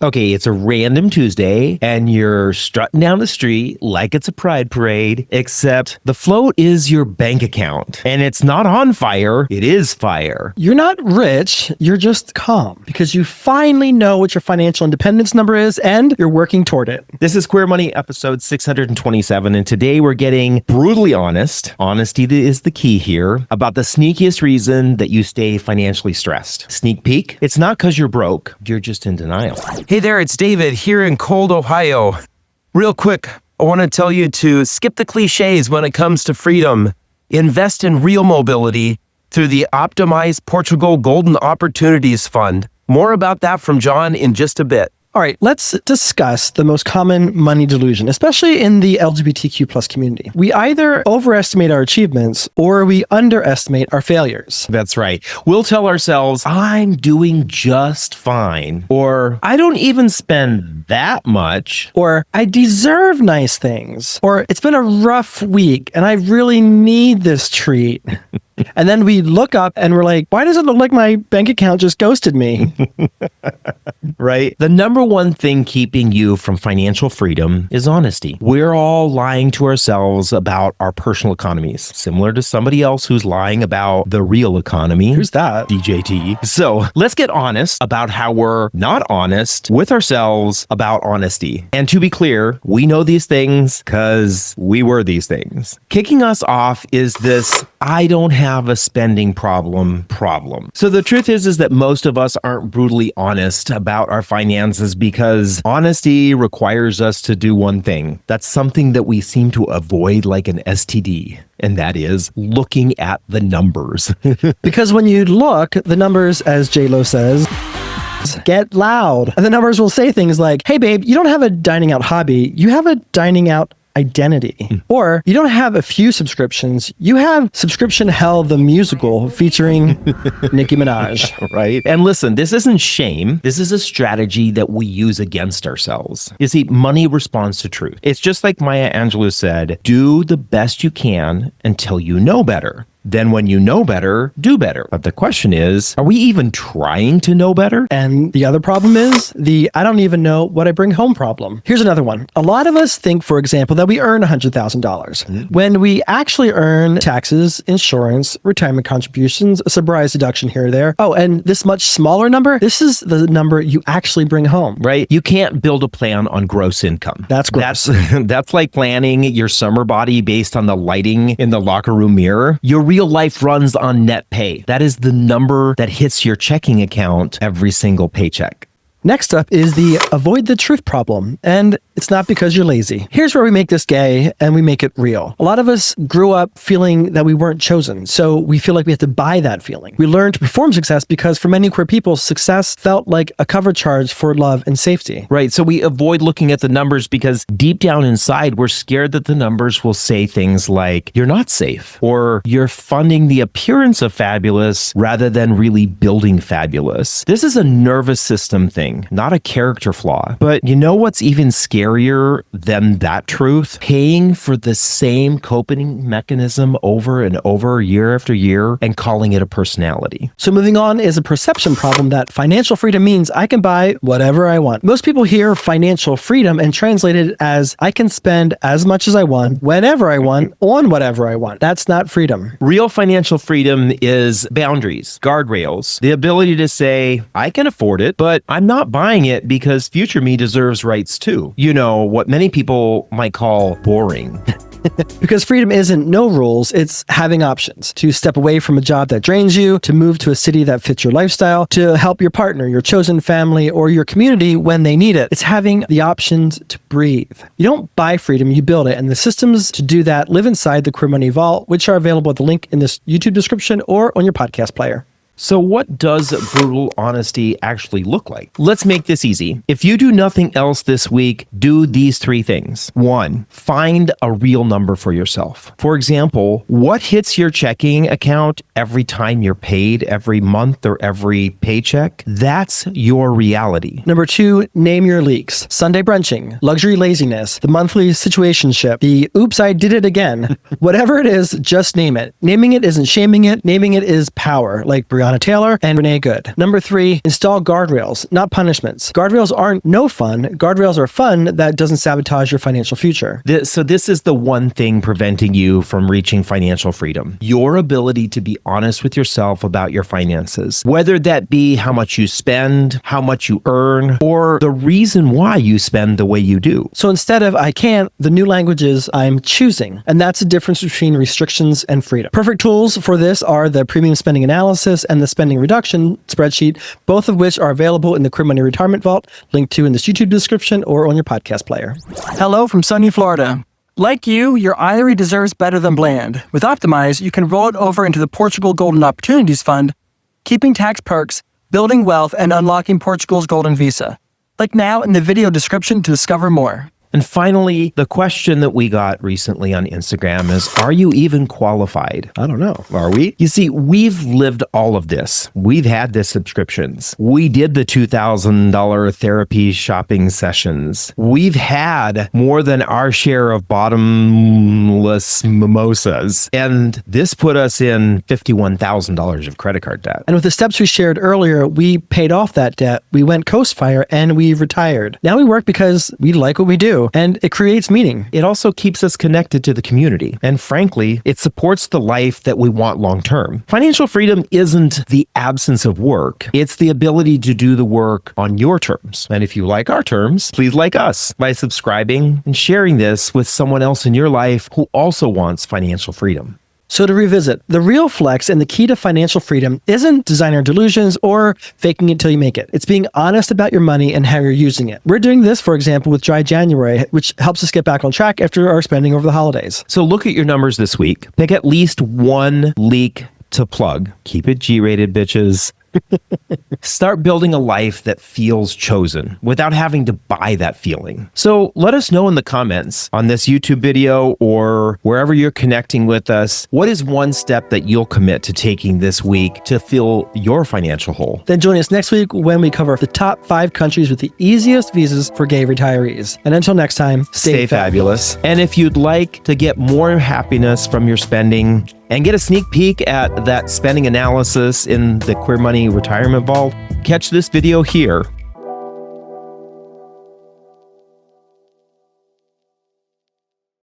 Okay, it's a random Tuesday and you're strutting down the street like it's a pride parade, except the float is your bank account and it's not on fire, it is fire. You're not rich, you're just calm because you finally know what your financial independence number is and you're working toward it. This is Queer Money episode 627, and today we're getting brutally honest. Honesty is the key here about the sneakiest reason that you stay financially stressed. Sneak peek, it's not because you're broke, you're just in denial. Hey there, it's David here in cold Ohio. Real quick, I want to tell you to skip the cliches when it comes to freedom. Invest in real mobility through the Optimized Portugal Golden Opportunities Fund. More about that from John in just a bit. All right, let's discuss the most common money delusion, especially in the LGBTQ plus community. We either overestimate our achievements or we underestimate our failures. That's right. We'll tell ourselves, I'm doing just fine, or I don't even spend that much, or I deserve nice things, or it's been a rough week and I really need this treat. And then we look up and we're like, why does it look like my bank account just ghosted me? Right? The number one thing keeping you from financial freedom is honesty. We're all lying to ourselves about our personal economies, similar to somebody else who's lying about the real economy. Who's that? DJT. So let's get honest about how we're not honest with ourselves about honesty. And to be clear, we know these things because we were these things. Kicking us off is this I don't have a spending problem. So the truth is that most of us aren't brutally honest about our finances because honesty requires us to do one thing. That's something that we seem to avoid like an STD. And that is looking at the numbers. Because when you look, the numbers, as J-Lo says, get loud. And the numbers will say things like, hey babe, you don't have a dining out hobby. You have a dining out identity. Or you don't have a few subscriptions, you have Subscription Hell the Musical featuring Nicki Minaj. Right? And listen, this isn't shame. This is a strategy that we use against ourselves. You see, money responds to truth. It's just like Maya Angelou said, do the best you can until you know better. Then when you know better, do better. But the question is, are we even trying to know better? And the other problem is the I don't even know what I bring home problem. Here's another one. A lot of us think, for example, that we earn $100,000 when we actually earn taxes, insurance, retirement contributions, a sobriety deduction here or there. Oh, and this much smaller number, this is the number you actually bring home. Right? You can't build a plan on gross income. That's gross. That's like planning your summer body based on the lighting in the locker room mirror. Your real life runs on net pay. That is the number that hits your checking account every single paycheck. Next up is the avoid the truth problem, and it's not because you're lazy. Here's where we make this gay and we make it real. A lot of us grew up feeling that we weren't chosen, so we feel like we have to buy that feeling. We learned to perform success because for many queer people, success felt like a cover charge for love and safety. Right, so we avoid looking at the numbers because deep down inside, we're scared that the numbers will say things like, you're not safe, or you're funding the appearance of fabulous rather than really building fabulous. This is a nervous system thing. Not a character flaw. But you know what's even scarier than that truth? Paying for the same coping mechanism over and over, year after year, and calling it a personality. So moving on is a perception problem that financial freedom means I can buy whatever I want. Most people hear financial freedom and translate it as I can spend as much as I want, whenever I want, on whatever I want. That's not freedom. Real financial freedom is boundaries, guardrails, the ability to say, I can afford it, but I'm not buying it because future me deserves rights too. You know, what many people might call boring. Because freedom isn't no rules, it's having options. To step away from a job that drains you, to move to a city that fits your lifestyle, to help your partner, your chosen family, or your community when they need it. It's having the options to breathe. You don't buy freedom, you build it. And the systems to do that live inside the Queer Money Vault, which are available at the link in this YouTube description or on your podcast player. So what does brutal honesty actually look like? Let's make this easy. If you do nothing else this week, do these three things. 1, find a real number for yourself. For example, what hits your checking account every time you're paid, every month or every paycheck? That's your reality. Number 2, name your leaks. Sunday brunching, luxury laziness, the monthly situationship, the oops, I did it again. Whatever it is, just name it. Naming it isn't shaming it. Naming it is power, like Brianna Breonna Taylor and Renee Good. Number 3, install guardrails, not punishments. Guardrails aren't no fun. Guardrails are fun that doesn't sabotage your financial future. So this is the one thing preventing you from reaching financial freedom. Your ability to be honest with yourself about your finances, whether that be how much you spend, how much you earn, or the reason why you spend the way you do. So instead of I can't, the new language is I'm choosing. And that's the difference between restrictions and freedom. Perfect tools for this are the premium spending analysis and the spending reduction spreadsheet, both of which are available in the Career Money Retirement Vault, linked to in this YouTube description or on your podcast player. Hello from sunny Florida. Like you, your IRA deserves better than bland. With Optimize, you can roll it over into the Portugal Golden Opportunities Fund, keeping tax perks, building wealth, and unlocking Portugal's Golden Visa. Click now in the video description to discover more. And finally, the question that we got recently on Instagram is, are you even qualified? I don't know. Are we? You see, we've lived all of this. We've had the subscriptions. We did the $2,000 therapy shopping sessions. We've had more than our share of bottomless mimosas. And this put us in $51,000 of credit card debt. And with the steps we shared earlier, we paid off that debt, we went Coast Fire, and we retired. Now we work because we like what we do, and it creates meaning. It also keeps us connected to the community. And frankly, it supports the life that we want long term. Financial freedom isn't the absence of work. It's the ability to do the work on your terms. And if you like our terms, please like us by subscribing and sharing this with someone else in your life who also wants financial freedom. So to revisit, the real flex and the key to financial freedom isn't designer delusions or faking it till you make it. It's being honest about your money and how you're using it. We're doing this, for example, with Dry January, which helps us get back on track after our spending over the holidays. So look at your numbers this week. Pick at least one leak to plug. Keep it G-rated, bitches. Start building a life that feels chosen without having to buy that feeling. So let us know in the comments on this YouTube video or wherever you're connecting with us, what is one step that you'll commit to taking this week to fill your financial hole? Then join us next week when we cover the top 5 countries with the easiest visas for gay retirees. And until next time, stay fabulous. And if you'd like to get more happiness from your spending and get a sneak peek at that spending analysis in the Queer Money Retirement Vault, catch this video here